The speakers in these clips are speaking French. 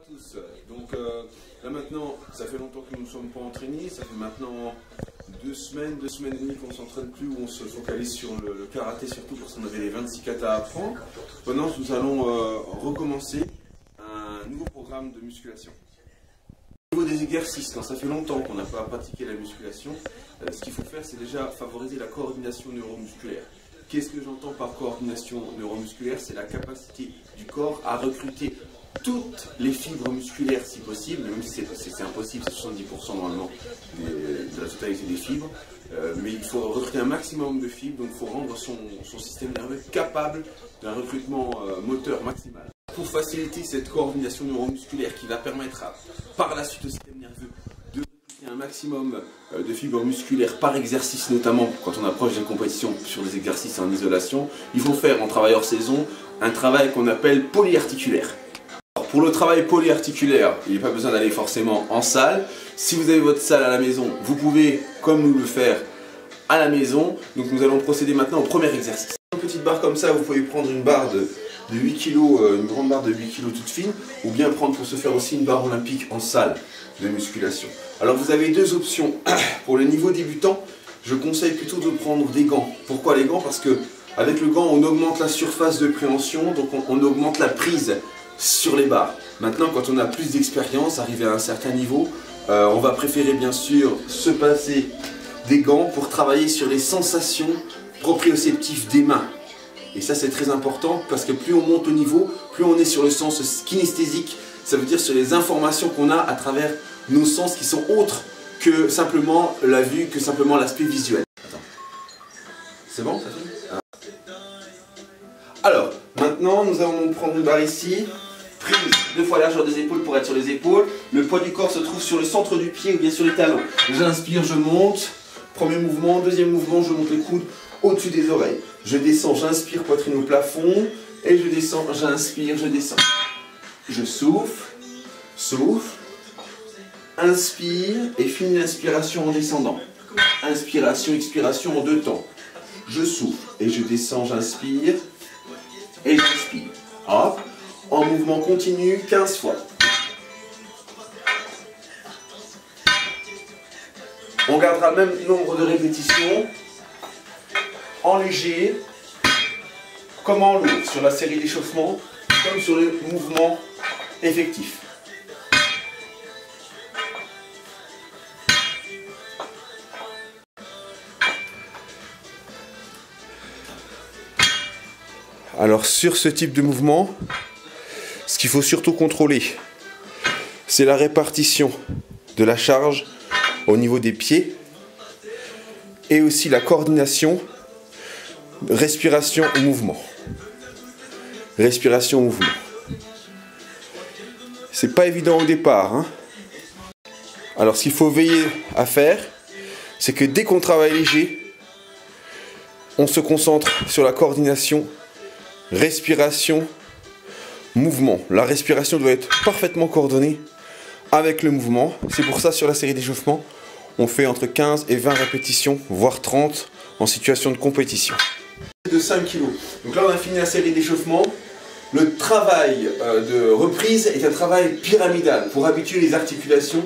à tous. Donc là maintenant, ça fait longtemps que nous ne sommes pas entraînés, ça fait maintenant 2 semaines et demie qu'on ne s'entraîne plus, où on se focalise sur le karaté surtout parce qu'on avait les 26 katas à apprendre. Maintenant, nous allons recommencer un nouveau programme de musculation. Au niveau des exercices, quand ça fait longtemps qu'on n'a pas pratiqué la musculation, ce qu'il faut faire, c'est déjà favoriser la coordination neuromusculaire. Qu'est-ce que j'entends par coordination neuromusculaire? C'est la capacité du corps à recruter toutes les fibres musculaires si possible, même si c'est impossible, c'est 70% normalement de la totalité des fibres, mais il faut recruter un maximum de fibres, donc il faut rendre son système nerveux capable d'un recrutement moteur maximal. Pour faciliter cette coordination neuromusculaire qui va permettre par la suite au système nerveux de recruter un maximum de fibres musculaires par exercice, notamment quand on approche des compétitions sur des exercices en isolation, il faut faire en travail hors saison un travail qu'on appelle polyarticulaire. Pour le travail polyarticulaire, il n'y a pas besoin d'aller forcément en salle. Si vous avez votre salle à la maison, vous pouvez, comme nous, le faire à la maison. Donc nous allons procéder maintenant au premier exercice. Une petite barre comme ça, vous pouvez prendre une barre de 8 kg, une grande barre de 8 kg toute fine, ou bien prendre pour se faire aussi une barre olympique en salle de musculation. Alors vous avez deux options. Pour le niveau débutant, je conseille plutôt de prendre des gants. Pourquoi les gants? Parce que avec le gant, on augmente la surface de préhension, donc on augmente la prise sur les barres. Maintenant, quand on a plus d'expérience, arrivé à un certain niveau, on va préférer bien sûr se passer des gants pour travailler sur les sensations proprioceptives des mains. Et ça, c'est très important parce que plus on monte au niveau, plus on est sur le sens kinesthésique, ça veut dire sur les informations qu'on a à travers nos sens qui sont autres que simplement la vue, que simplement l'aspect visuel. C'est bon, ça fait? Alors, maintenant, nous allons prendre une barre ici. Prise 2 fois la largeur des épaules pour être sur les épaules. Le poids du corps se trouve sur le centre du pied ou bien sur les talons. J'inspire, je monte. Premier mouvement. Deuxième mouvement, je monte les coudes au-dessus des oreilles. Je descends, j'inspire, poitrine au plafond. Et je descends, j'inspire, je descends. Je souffle, souffle, inspire et finis l'inspiration en descendant. Inspiration, expiration en 2 temps. Je souffle et je descends, j'inspire et j'inspire. Hop. En mouvement continu, 15 fois. On gardera le même nombre de répétitions, en léger, comme en lourd, sur la série d'échauffement, comme sur le mouvement effectif. Alors sur ce type de mouvement, ce qu'il faut surtout contrôler, c'est la répartition de la charge au niveau des pieds et aussi la coordination, respiration au mouvement. Respiration au mouvement. C'est pas évident au départ, hein. Alors ce qu'il faut veiller à faire, c'est que dès qu'on travaille léger, on se concentre sur la coordination, respiration, mouvement. La respiration doit être parfaitement coordonnée avec le mouvement. C'est pour ça sur la série d'échauffement, on fait entre 15 et 20 répétitions, voire 30 en situation de compétition. De 5 kg. Donc là on a fini la série d'échauffement. Le travail de reprise est un travail pyramidal pour habituer les articulations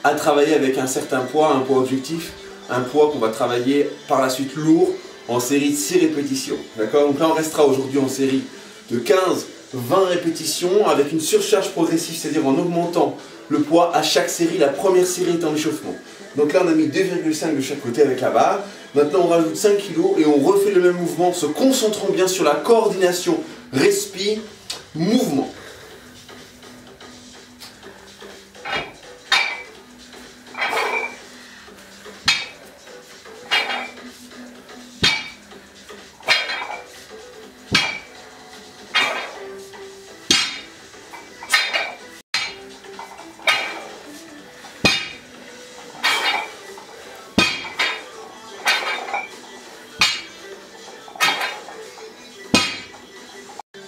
à travailler avec un certain poids, un poids objectif, un poids qu'on va travailler par la suite lourd en série de 6 répétitions. D'accord? Donc là on restera aujourd'hui en série de 15-20 répétitions avec une surcharge progressive, c'est-à-dire en augmentant le poids à chaque série. La première série est en échauffement. Donc là on a mis 2,5 de chaque côté avec la barre. Maintenant on rajoute 5 kg et on refait le même mouvement en se concentrant bien sur la coordination respire, mouvement.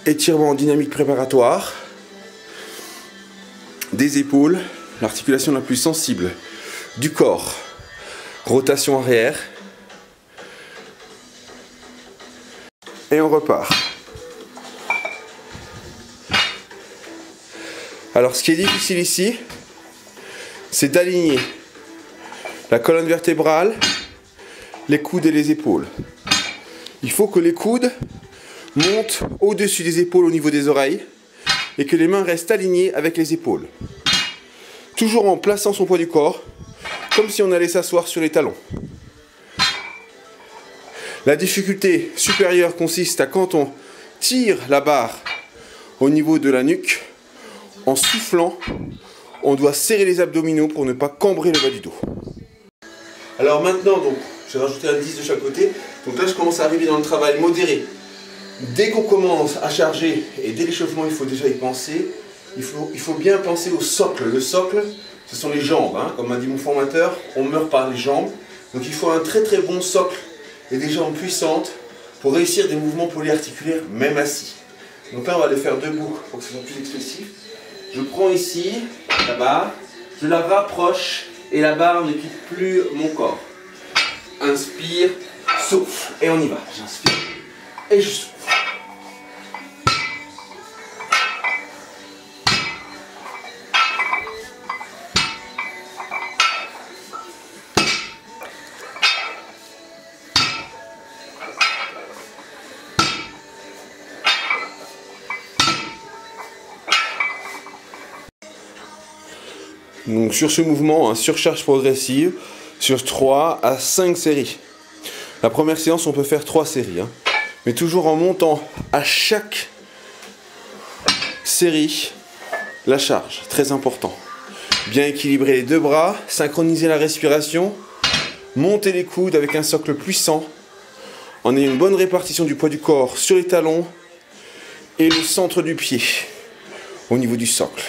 Étirement dynamique préparatoire des épaules, l'articulation la plus sensible du corps. Rotation arrière. Et on repart. Alors ce qui est difficile ici, c'est d'aligner la colonne vertébrale, les coudes et les épaules. Il faut que les coudes montent au-dessus des épaules au niveau des oreilles et que les mains restent alignées avec les épaules. Toujours en plaçant son poids du corps, comme si on allait s'asseoir sur les talons. La difficulté supérieure consiste à quand on tire la barre au niveau de la nuque, en soufflant, on doit serrer les abdominaux pour ne pas cambrer le bas du dos. Alors maintenant, donc, je vais rajouter un 10 de chaque côté. Donc là, je commence à arriver dans le travail modéré. Dès qu'on commence à charger, et dès l'échauffement, il faut déjà y penser, il faut bien penser au socle. Le socle, ce sont les jambes. Hein. Comme m'a dit mon formateur, on meurt par les jambes. Donc il faut un très très bon socle et des jambes puissantes pour réussir des mouvements polyarticulaires, même assis. Donc là, on va les faire debout pour que ce soit plus expressif. Je prends ici la barre, je la rapproche et la barre ne quitte plus mon corps. Inspire, souffle et on y va. J'inspire et je souffle. Donc sur ce mouvement, surcharge progressive, sur 3 à 5 séries. La première séance, on peut faire 3 séries. Mais toujours en montant à chaque série la charge. Très important. Bien équilibrer les deux bras, synchroniser la respiration, monter les coudes avec un socle puissant, en ayant une bonne répartition du poids du corps sur les talons et le centre du pied au niveau du socle.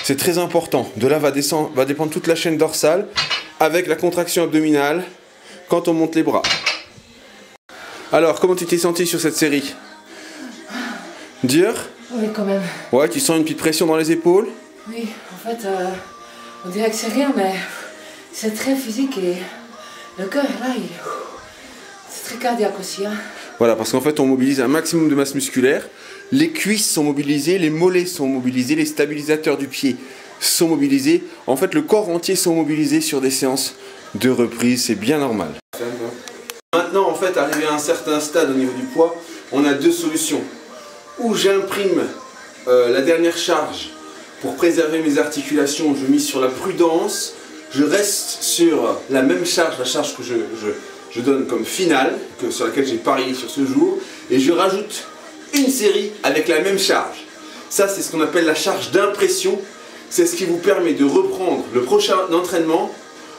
C'est très important. De là va dépendre toute la chaîne dorsale avec la contraction abdominale quand on monte les bras. Alors, comment tu t'es senti sur cette série? Dur? Oui, quand même. Ouais, tu sens une petite pression dans les épaules? Oui, en fait, on dirait que c'est rien, mais c'est très physique et le cœur, là, c'est très cardiaque aussi. Hein. Voilà, parce qu'en fait, on mobilise un maximum de masse musculaire. Les cuisses sont mobilisées, les mollets sont mobilisés, les stabilisateurs du pied sont mobilisés. En fait, le corps entier sont mobilisés sur des séances de reprise, c'est bien normal. Maintenant, en fait, arrivé à un certain stade au niveau du poids, on a deux solutions. Ou j'imprime la dernière charge pour préserver mes articulations, je mise sur la prudence, je reste sur la même charge, la charge que je donne comme finale, sur laquelle j'ai parié sur ce jour, et je rajoute une série avec la même charge. Ça, c'est ce qu'on appelle la charge d'impression. C'est ce qui vous permet de reprendre le prochain entraînement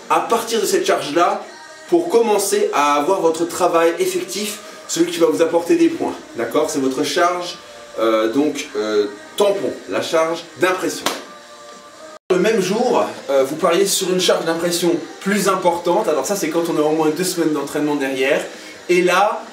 à partir de cette charge-là pour commencer à avoir votre travail effectif, celui qui va vous apporter des points. D'accord? C'est votre charge tampon, la charge d'impression. Le même jour, vous pariez sur une charge d'impression plus importante. Alors ça, c'est quand on a au moins 2 semaines d'entraînement derrière. Et là,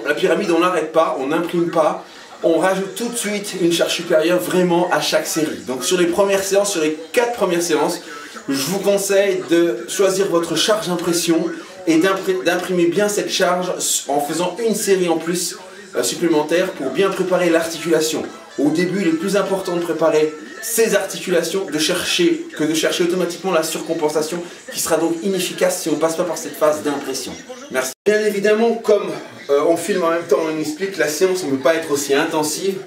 la pyramide, on n'arrête pas, on n'imprime pas. On rajoute tout de suite une charge supérieure vraiment à chaque série. Donc sur les premières séances, sur les 4 premières séances, je vous conseille de choisir votre charge d'impression et d'imprimer bien cette charge en faisant une série en plus supplémentaire pour bien préparer l'articulation. Au début, il est plus important de préparer ces articulations que de chercher automatiquement la surcompensation qui sera donc inefficace si on ne passe pas par cette phase d'impression. Merci. Bien évidemment, comme on filme en même temps, on explique, la séance ne peut pas être aussi intensive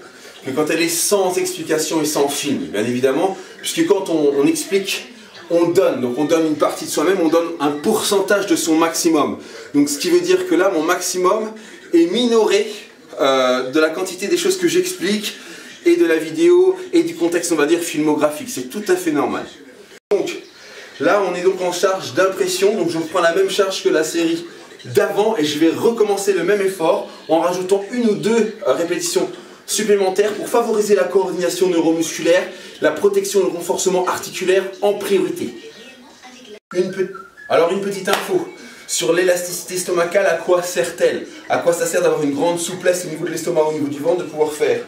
que quand elle est sans explication et sans film, bien évidemment, puisque quand on explique, on donne, donc on donne une partie de soi-même, on donne un pourcentage de son maximum. Donc ce qui veut dire que là, mon maximum est minoré de la quantité des choses que j'explique et de la vidéo et du contexte, on va dire, filmographique. C'est tout à fait normal. Donc là, on est donc en charge d'impression, donc je prends la même charge que la série d'avant et je vais recommencer le même effort en rajoutant 1 ou 2 répétitions supplémentaires pour favoriser la coordination neuromusculaire, la protection et le renforcement articulaire en priorité. Alors une petite info sur l'élasticité stomacale, à quoi sert-elle? À quoi ça sert d'avoir une grande souplesse au niveau de l'estomac, au niveau du ventre, de pouvoir faire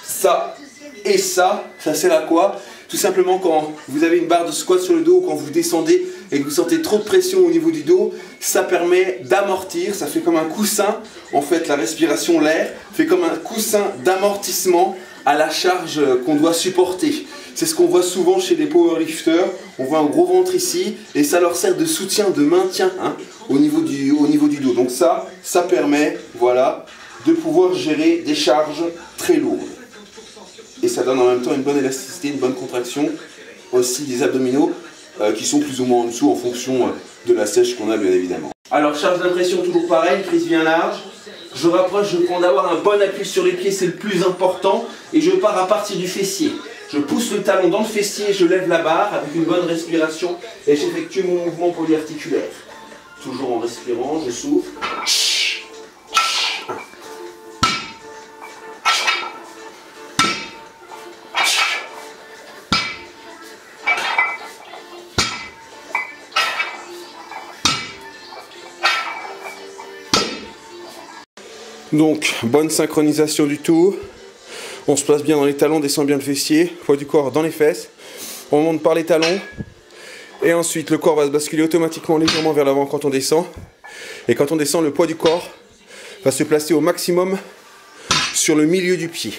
ça et ça? Ça sert à quoi? Tout simplement quand vous avez une barre de squat sur le dos ou quand vous descendez et que vous sentez trop de pression au niveau du dos, ça permet d'amortir, ça fait comme un coussin, en fait la respiration, l'air, fait comme un coussin d'amortissement à la charge qu'on doit supporter. C'est ce qu'on voit souvent chez les powerlifters. On voit un gros ventre ici et ça leur sert de soutien, de maintien hein, au niveau du dos. Donc ça permet, voilà, de pouvoir gérer des charges très lourdes. Et ça donne en même temps une bonne élasticité, une bonne contraction aussi des abdominaux qui sont plus ou moins en dessous en fonction de la sèche qu'on a bien évidemment. Alors charge d'impression toujours pareil, prise bien large. Je rapproche, je prends d'avoir un bon appui sur les pieds, c'est le plus important. Et je pars à partir du fessier. Je pousse le talon dans le fessier, je lève la barre avec une bonne respiration et j'effectue mon mouvement polyarticulaire. Toujours en respirant, je souffle. Donc, bonne synchronisation du tout. On se place bien dans les talons, descend bien le fessier, poids du corps dans les fesses. On monte par les talons. Et ensuite, le corps va se basculer automatiquement légèrement vers l'avant quand on descend. Et quand on descend, le poids du corps va se placer au maximum sur le milieu du pied.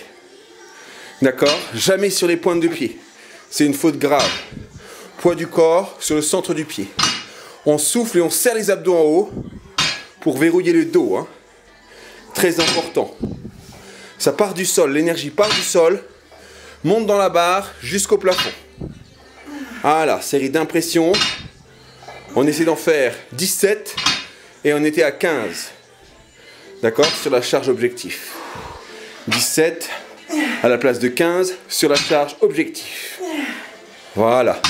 D'accord? Jamais sur les pointes de pied. C'est une faute grave. Poids du corps sur le centre du pied. On souffle et on serre les abdos en haut pour verrouiller le dos. Hein. Très important. Ça part du sol, l'énergie part du sol, monte dans la barre jusqu'au plafond. Voilà, série d'impressions. On essaie d'en faire 17 et on était à 15. D'accord? Sur la charge objectif. 17 à la place de 15 sur la charge objectif. Voilà.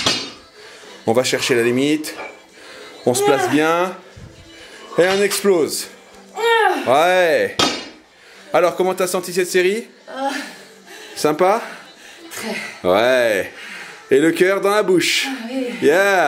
On va chercher la limite. On se place bien et on explose. Ouais. Alors, comment t'as senti cette série? Sympa? Très. Ouais. Et le cœur dans la bouche. Oui. Yeah.